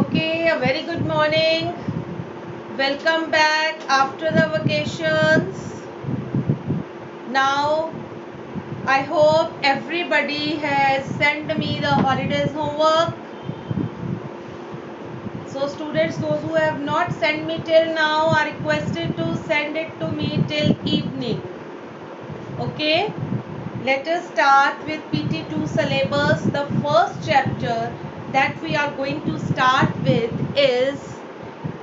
Okay, a very good morning. Welcome back after the vacations. Now, I hope everybody has sent me the holidays homework. So, students, those who have not sent me till now are requested to send it to me till evening. Okay, let us start with PT2 syllabus. The first chapter that we are going to start with is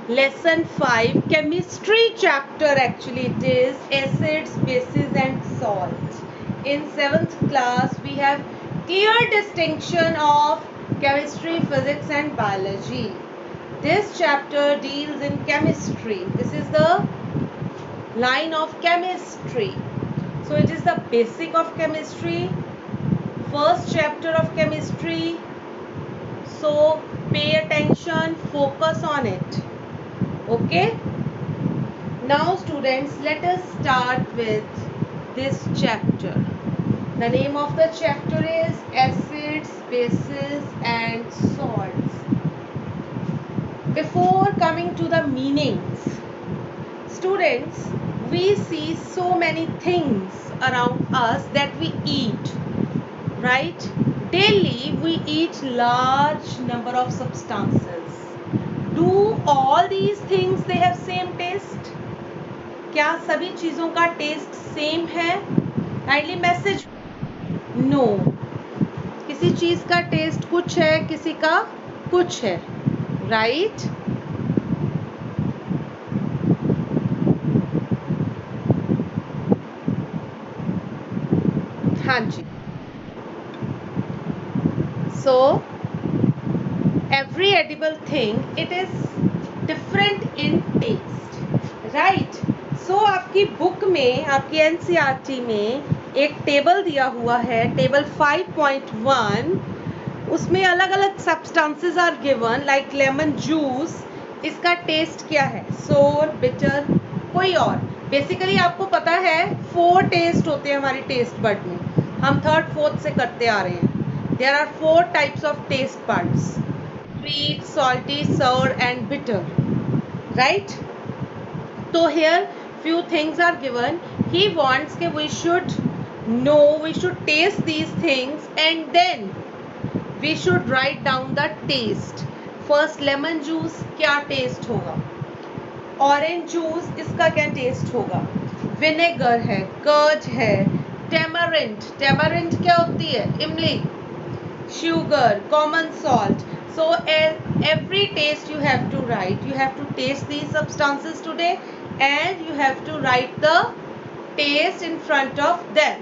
Lesson 5, chemistry chapter. Actually it is acids, bases and salt. In 7th class we have clear distinction of chemistry, physics and biology. This chapter deals in chemistry. This is the line of chemistry. So it is the basic of chemistry, first chapter of chemistry. So pay attention, focus on it. Okay, now students, let us start with this chapter. The name of the chapter is acids, bases and salts. Before coming to the meanings, students, we see so many things around us that we eat, right? Daily we eat large number of substances. Do all these things they have same taste? क्या सभी चीजों का taste same है? Kindly message no. किसी चीज का test कुछ है, किसी का कुछ है, राइट? हाँ जी. So every edible thing it is different in taste, right? So आपकी बुक में, आपकी NCERT में एक टेबल दिया हुआ है, टेबल 5.1. उसमें अलग अलग substances are given, like lemon juice. इसका टेस्ट क्या है? सोर, बिटर, कोई और. बेसिकली आपको पता है 4 टेस्ट होते हैं हमारी टेस्ट बड में. हम 3rd 4th से करते आ रहे हैं. There are 4 types of taste buds: sweet, salty, sour and bitter, right? So here few things are given. He wants that we should know, we should taste these things and then we should write down the taste. First lemon juice, क्या taste होगा? Orange juice, इसका क्या taste होगा? Vinegar है, curd है, tamarind, tamarind क्या होती है? इमली. Sugar, common salt. So every taste you have to write. You have to taste these substances today and you have to write the taste in front of them.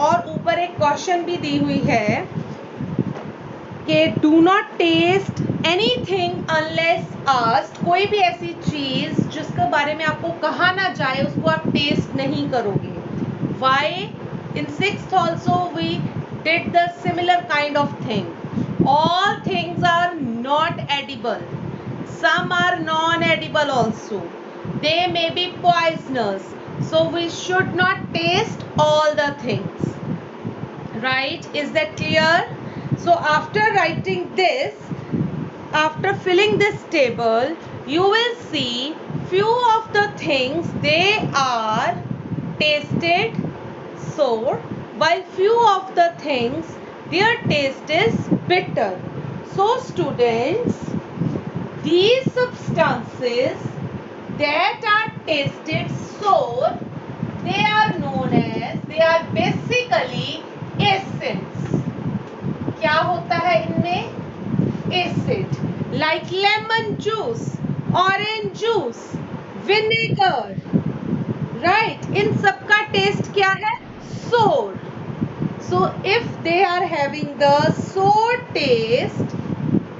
और ऊपर एक question भी दी हुई है कि do not taste anything unless asked. कोई भी ऐसी चीज जिसके बारे में आपको कहा ना जाए उसको आप टेस्ट नहीं करोगे. Why? In 6th also we did the similar kind of thing. All things are not edible. Some are non-edible also. They may be poisonous. So we should not taste all the things. Right? Is that clear? So after writing this, after filling this table, you will see few of the things they are tasted sour, while few of the things their taste is bitter. So students, these substances that are tasted sour, they are known as, they are basically acids. क्या होता है इनमें? Acid. Like lemon juice, orange juice, vinegar, right? इन सब का test क्या है? Sour. So if they are having the sour taste,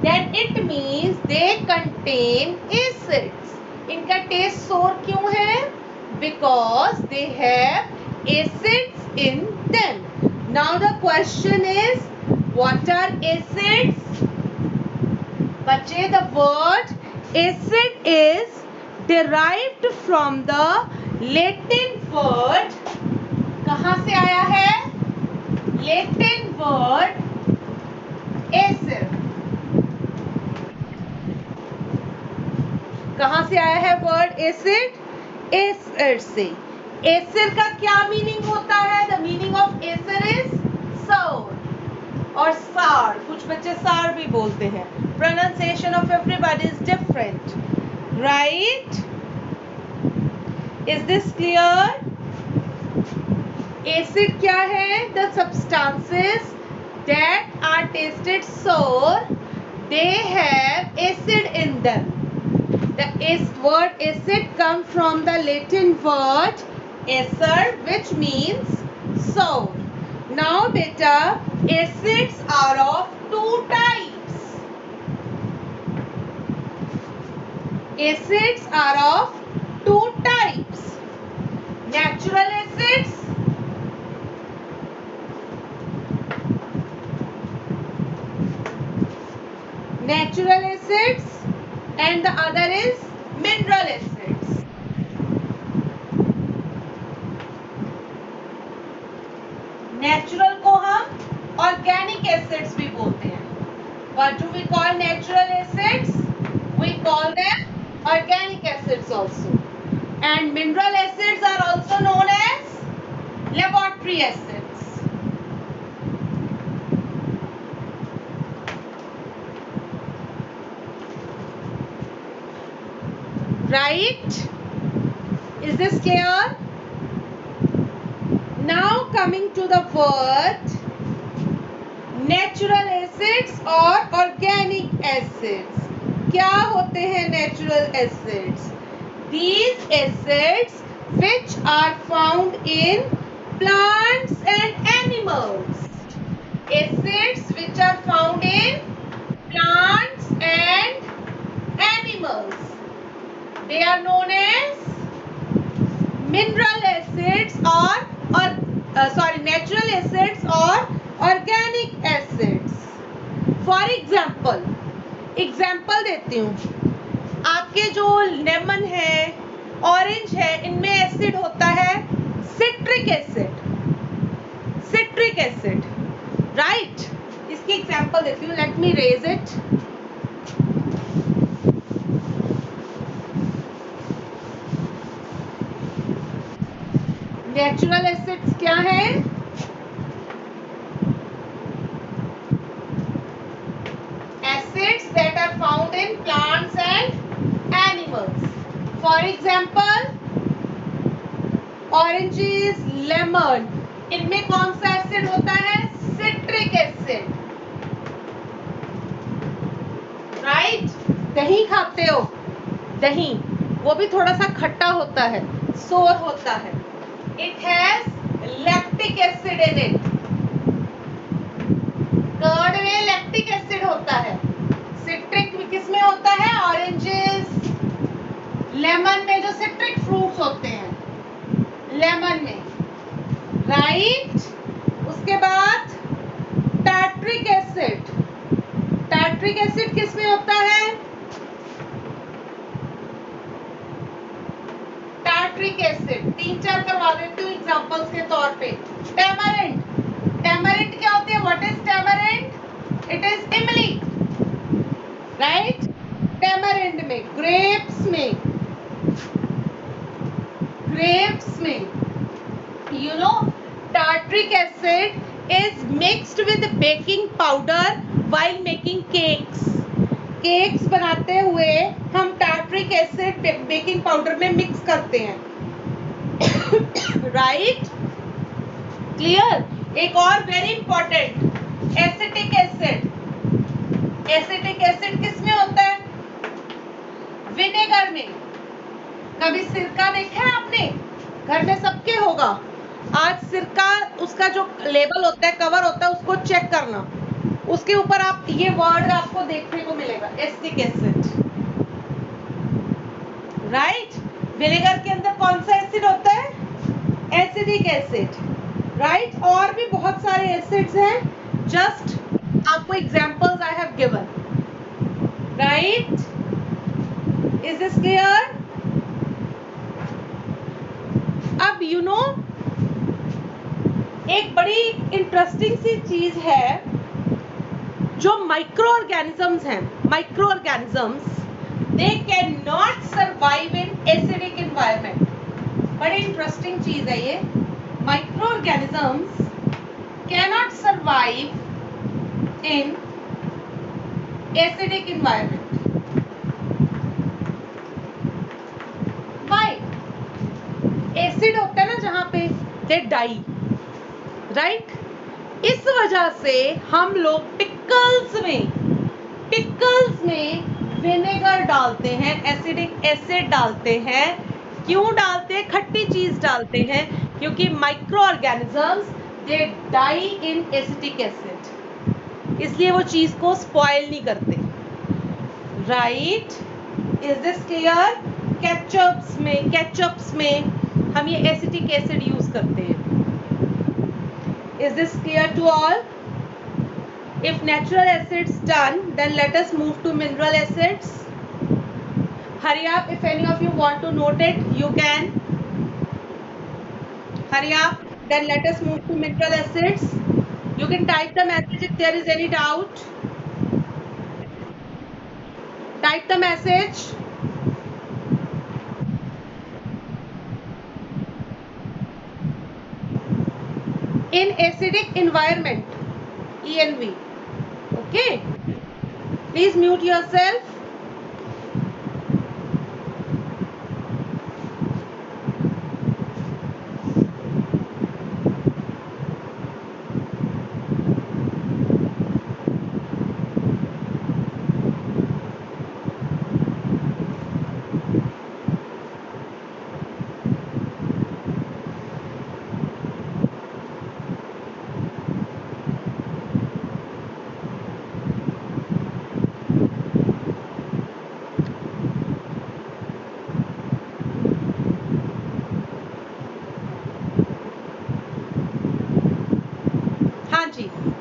then it means they contain acids. इनका test sour क्यों है? Because they have acids in them. Now the question is, what are acids? बच्चे, the word acid is derived from the Latin word. कहाँ से आया है? Latin word acid. कहाँ से आया है वर्ड एसिड? एसिड से। एसिड का क्या मीनिंग होता है? The meaning of acid is सोर और सार। कुछ बच्चे सार भी बोलते हैं। Pronunciation of everybody is different, right? Is this clear? Acid क्या है? The substances that are tasted sour, they have acid in them. The word acid comes from the Latin word acer, which means sour. Now beta, acids are of two types. Acids are of two types. Natural acids and the other is mineral acids. Natural को हम organic acids भी बोलते हैं. What do we call natural acids? We call them organic acids also. And mineral acids are also known as laboratory acids. Right? Is this clear? Now coming to the word natural acids or organic acids. क्या होते हैं natural acids? These acids which are found in plants and animals. Acids which are found in plants and animals. They are known as mineral acids or natural acids or organic acids. For example देती हूँ. आपके जो lemon है, orange है, इनमें acid होता है citric acid, right? इसकी एग्जाम्पल देती हूँ. Let me raise it. Natural acids क्या है? Acids that are found in plants and animals. For example, oranges, lemon. इनमें कौन सा एसिड होता है? Citric acid, right? दही खाते हो, दही, वो भी थोड़ा सा खट्टा होता है, सोर होता है. It has lactic acid in it. Curd में लैक्टिक एसिड होता है. सिट्रिक किस में होता है? ऑरेंजेस, लेमन में, जो सिट्रिक फ्रूट्स होते हैं, लेमन में, राइट? उसके बाद टार्ट्रिक एसिड. टार्ट्रिक एसिड किस में होता है? टार्ट्रिक एसिड 3-4 करवा देती हूँ एग्जांपल्स के तौर पे. टैमरिंड. टैमरिंड क्या होती है? What is tamarind? It is इमली, राइट? टैमरिंड में, ग्रेप्स में, you know, tartric acid is mixed with baking powder while making cakes. Cakes बनाते हुए हम टार्ट्रिक एसिड बेकिंग पाउडर में मिक्स करते हैं, राइट? क्लियर? एक और very important, acetic acid. Acetic acid किस में होता है? विनेगर में. कभी सिरका देखा है आपने? घर में सबके होगा. आज सिरका, उसका जो लेबल होता है, कवर होता है, उसको चेक करना. उसके ऊपर आप ये वर्ड आपको देखने को मिलेगा, एसिटिक एसिड, राइट? विनेगर के अंदर कौन सा एसिड होता है? Acidic acid, right? और भी बहुत सारे एसिड्स हैं. जस्ट आपको examples I have given, right? Is this clear? अब यू नो, एक बड़ी इंटरेस्टिंग सी चीज है, जो माइक्रो ऑर्गेनिजम्स हैं, micro organisms, they cannot survive in acidic environment. बड़ी इंटरेस्टिंग चीज है ये. Microorganisms cannot survive in acidic environment. Why? Acid होता है ना जहाँ पे, they die, right? इस वजह से हम लोग पिकल्स में विनेगर डालते हैं, एसिडिक एसिड डालते हैं. क्यों डालते हैं? खट्टी चीज डालते हैं क्योंकि micro organisms they die in acetic acid, इसलिए वो चीज को स्पॉइल नहीं करते. Right? Is this clear? Ketchups में हम ये एसिटिक एसिड यूज करते हैं. Is this clear to all? If natural acids done, then let us move to mineral acids. Hurry up, if any of you want to note it, you can. Hurry up, then let us move to mineral acids. You can type the message if there is any doubt. Type the message. In acidic environment, ENV. Okay, please mute yourself.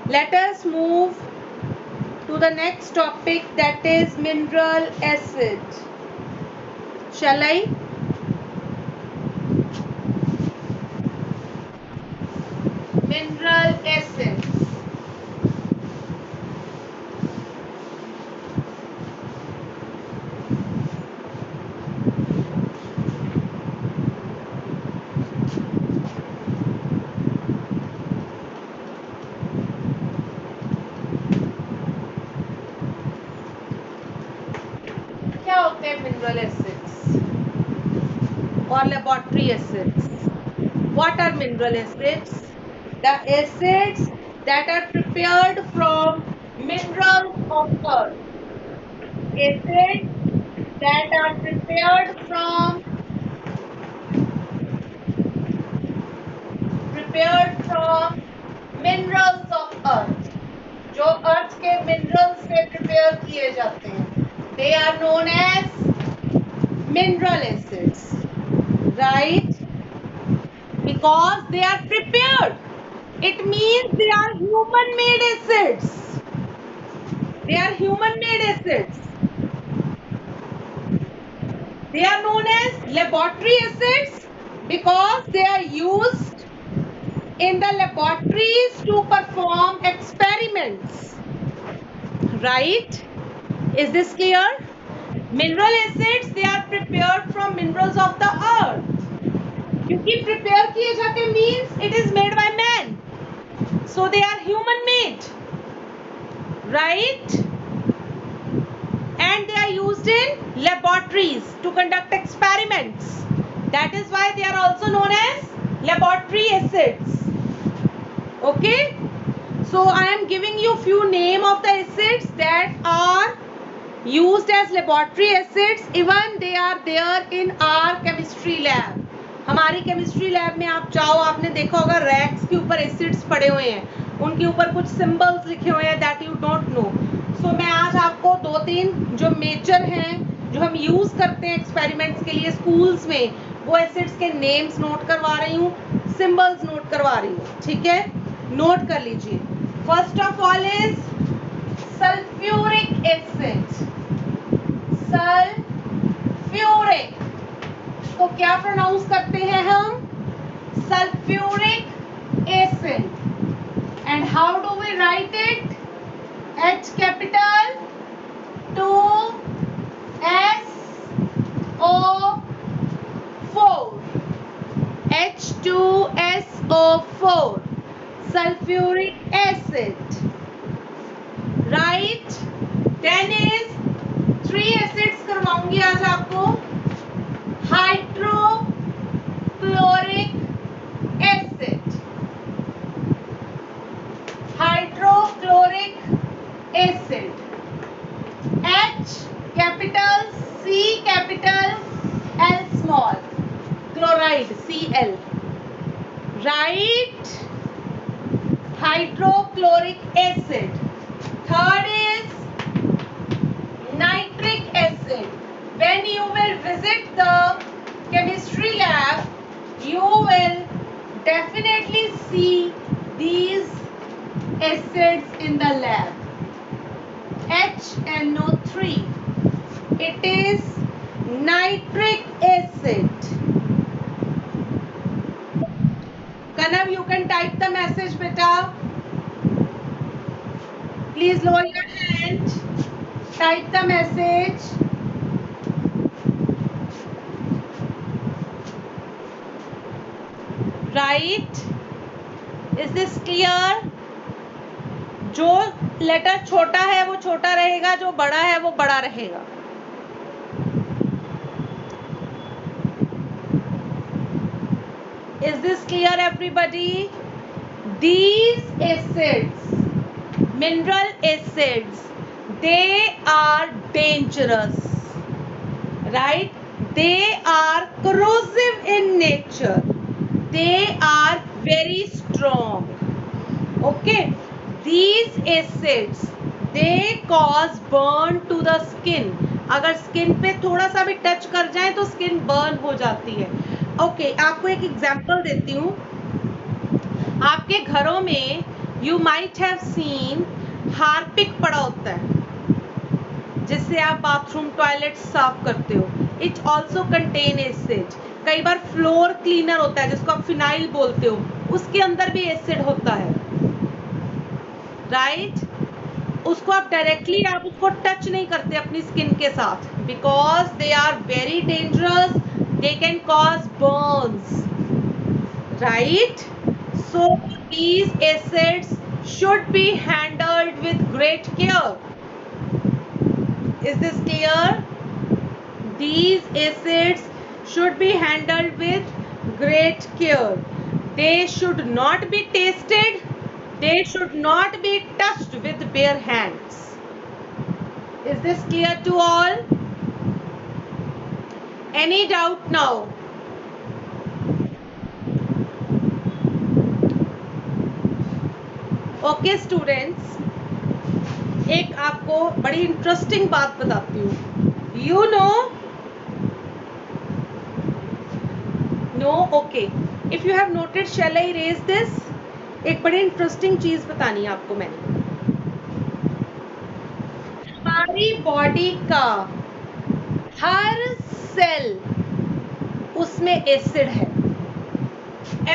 Let us move to the next topic, that is mineral acid. Shall I? Mineral acids. क्या होते हैं mineral acids or laboratory acids? What are mineral acids? The acids that are prepared from minerals of earth. Acids that are prepared from minerals of earth. जो अर्थ के minerals से prepare किए जाते हैं, they are known as mineral acids, right? Because they are prepared, it means they are human made acids. They are human made acids. They are known as laboratory acids because they are used in the laboratories to perform experiments, right? Is this clear? Mineral acids, they are prepared from minerals of the earth. क्योंकि prepare किए जाते means it is made by man, so they are human made, right? And they are used in laboratories to conduct experiments. That is why they are also known as laboratory acids. Okay, so I am giving you few name of the acids that are used as laboratory acids. Even they are there in our chemistry lab. हमारी chemistry lab में आप जाओ, आपने देखा होगा racks के ऊपर acids पड़े हुए हैं, उनके ऊपर कुछ सिंबल्स लिखे हुए हैं that you don't know. So मैं आज आपको 2-3 जो मेजर हैं जो हम यूज करते हैं एक्सपेरिमेंट्स के लिए स्कूल्स में, वो एसिड्स के नेम्स नोट करवा रही हूँ, सिंबल्स नोट करवा रही हूँ. ठीक है, नोट कर लीजिए. First of all is sulphuric acid. Sulphuric को क्या प्रोनाउंस करते हैं हम? Sulphuric acid. And how do we write it? H capital 2 S acid. Right? Then is 3 acids करवाऊंगी आज आपको. Hydrochloric acid. Hydrochloric acid. H capital, C capital, L small. Chloride, Cl. Right? Hydrochloric acid. Third is nitric acid. When you will visit the chemistry lab, you will definitely see these acids in the lab. HNO3. It is nitric acid. Kanav, you can type the message, beta. Please lower your hand. Type the message. Right? Is this clear? जो letter छोटा है वो छोटा रहेगा, जो बड़ा है वो बड़ा रहेगा. Is this clear, everybody? These acids, mineral acids, they are dangerous, right? They are corrosive in nature. They are very strong. Okay? These acids, they cause burn to the skin. अगर स्किन पे थोड़ा सा भी touch कर जाए तो skin burn हो जाती है. ओके, आपको एक एग्जांपल देती हूँ. आपके घरों में you might have seen Harpic पड़ा होता है जिससे आप बाथरूम टॉयलेट साफ करते हो. It also contain acid. कई बार फ्लोर क्लीनर होता है जिसको आप फिनाइल बोलते हो, उसके अंदर भी एसिड होता है. राइट? उसको आप डायरेक्टली आप उसको टच नहीं करते अपनी स्किन के साथ, because they are very dangerous. They can cause burns. Right? So these acids should be handled with great care. Is this clear? These acids should be handled with great care. They should not be tasted. They should not be touched with bare hands. Is this clear to all? Any doubt now? Okay students, एक आपको बड़ी interesting बात बताती हूँ. You know okay, if you have noted shall I raise this. एक बड़ी interesting चीज बतानी है आपको मैंने. हमारी बॉडी का हर सेल उसमें एसिड है.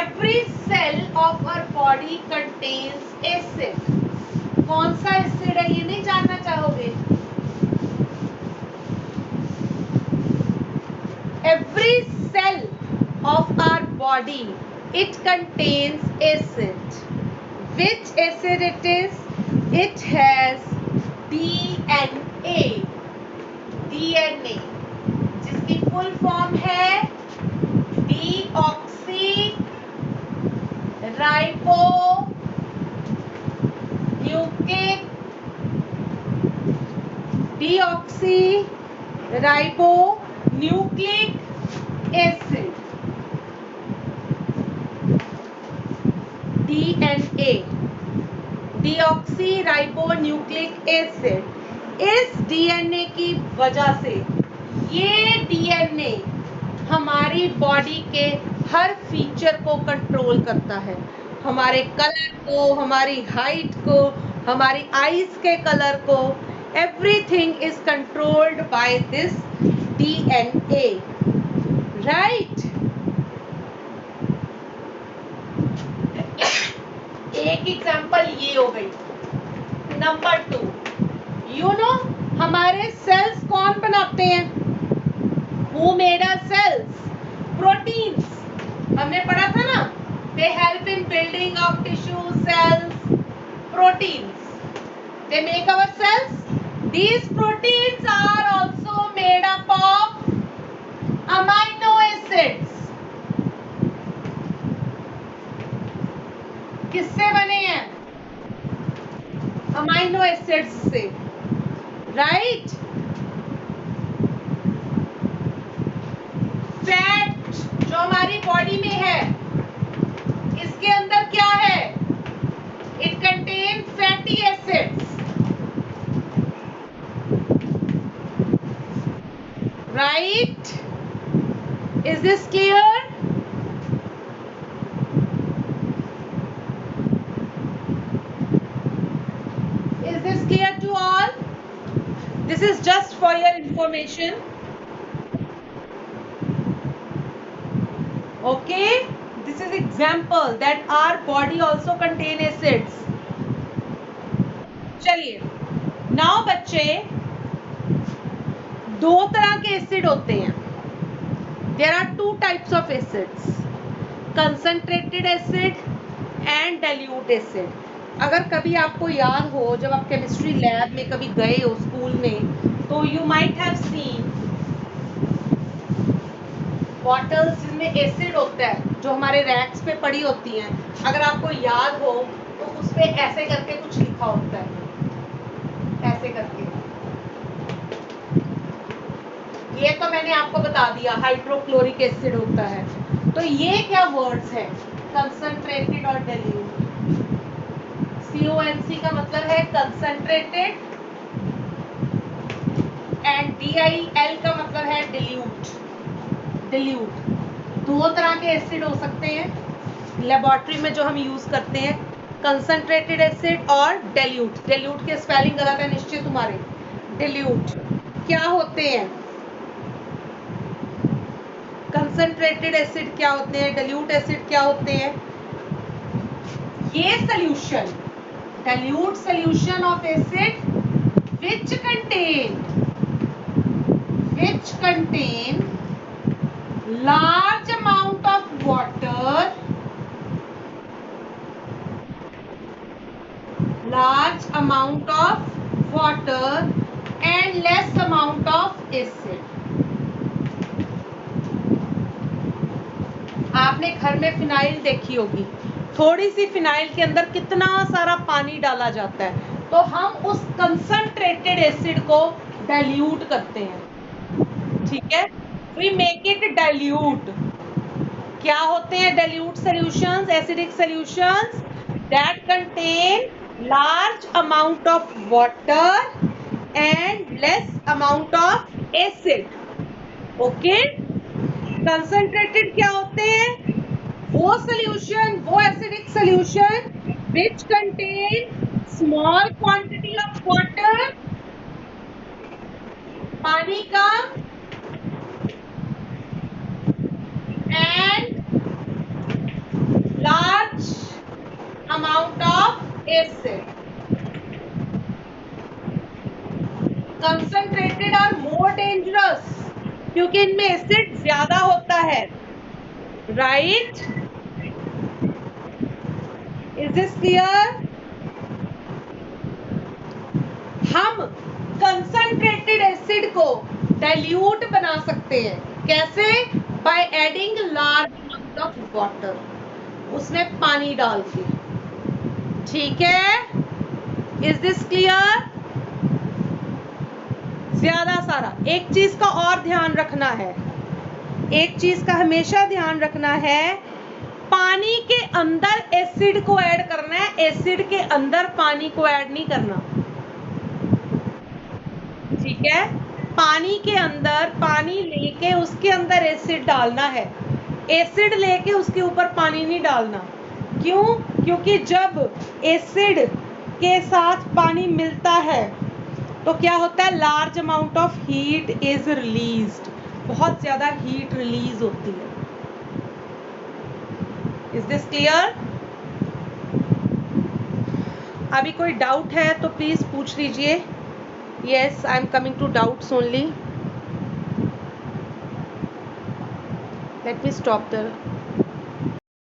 Every cell of our body contains acid. कौन सा एसिड है ये नहीं जानना चाहोगे? Every cell of our body, it contains acid. Which acid it is? It has DNA. DNA, जिसकी फुल फॉर्म है deoxyribonucleic acid. DNA, deoxyribonucleic acid. इस DNA की वजह से ये DNA हमारी बॉडी के हर फीचर को कंट्रोल करता है. हमारे कलर को, हमारी हाइट को, हमारी आईज के कलर को. Everything is controlled by this DNA. Right? एक एग्जांपल ये हो गई. नंबर 2, यू नो हमारे सेल्स कौन बनाते हैं? Who made our cells? Proteins. हमने पढ़ा था ना, they help in building of tissue cells. proteins. They make our cells. These proteins are also made up of amino acids. किससे बने हैं? अमाइनो एसिड्स से, राइट? फैट जो हमारी बॉडी में है, इसके अंदर क्या है? It contain fatty acids, right? Is this clear? Is this clear to all? This is just for your information. Okay? This is example that our body also contain acids. चलिए, now बच्चे, दो तरह के एसिड होते हैं. There are two types of acids, concentrated acid and dilute acid. अगर कभी आपको याद हो, जब आप केमिस्ट्री लैब में कभी गए हो स्कूल में, तो you might have seen bottles जिनमें एसिड होता है, जो हमारे रैक्स पे पड़ी होती हैं. अगर आपको याद हो तो उस पे ऐसे करके कुछ लिखा होता है, ऐसे करके. ये तो मैंने आपको बता दिया, हाइड्रोक्लोरिक एसिड होता है. तो ये क्या वर्ड्स है? कंसंट्रेटेड और डाइल्यूट. CONC का मतलब है कंसंट्रेटेड एंड DIL का मतलब है डिल्यूट. डिल्यूट दो तरह के एसिड हो सकते हैं लेबोरेटरी में जो हम यूज करते हैं, कंसंट्रेटेड एसिड और डिल्यूट. डिल्यूट के स्पेलिंग गलत है निश्चय तुम्हारे. डिल्यूट क्या होते हैं? कंसंट्रेटेड एसिड क्या होते हैं? डिल्यूट एसिड क्या होते हैं? ये solution, dilute solution of acid which contain large amount of water and less amount of acid. आपने घर में फिनाइल देखी होगी, थोड़ी सी फिनाइल के अंदर कितना सारा पानी डाला जाता है, तो हम उस कंसंट्रेटेड एसिड को डाइल्यूट करते हैं. ठीक है, वी मेक इट डाइल्यूट. क्या होते हैं dilute solutions? Acidic solutions that contain large amount of water and less amount of acid. Okay, concentrated क्या होते हैं? वो सॉल्यूशन, वो acidic solution which contain small quantity of water, पानी कम, and large amount of acid. Concentrated are more dangerous क्योंकि इनमें acid ज्यादा होता है, राइट? Is this clear? हम कंसंट्रेटेड एसिड को डाइल्यूट बना सकते हैं. कैसे? By adding large amount of water, उसमें पानी डाल के. ठीक है, इज दिस क्लियर? ज्यादा सारा. एक चीज का और ध्यान रखना है, एक चीज का हमेशा ध्यान रखना है, पानी के अंदर एसिड को ऐड करना है, एसिड के अंदर पानी को ऐड नहीं करना. ठीक है, पानी के अंदर पानी लेके उसके अंदर एसिड डालना है, एसिड लेके उसके ऊपर पानी नहीं डालना. क्यों? क्योंकि जब एसिड के साथ पानी मिलता है तो क्या होता है? Large amount of heat is released. बहुत ज्यादा हीट रिलीज होती है. Is this clear? अभी कोई डाउट है तो प्लीज पूछ लीजिए. Yes, I am coming to doubts only. Let me stop the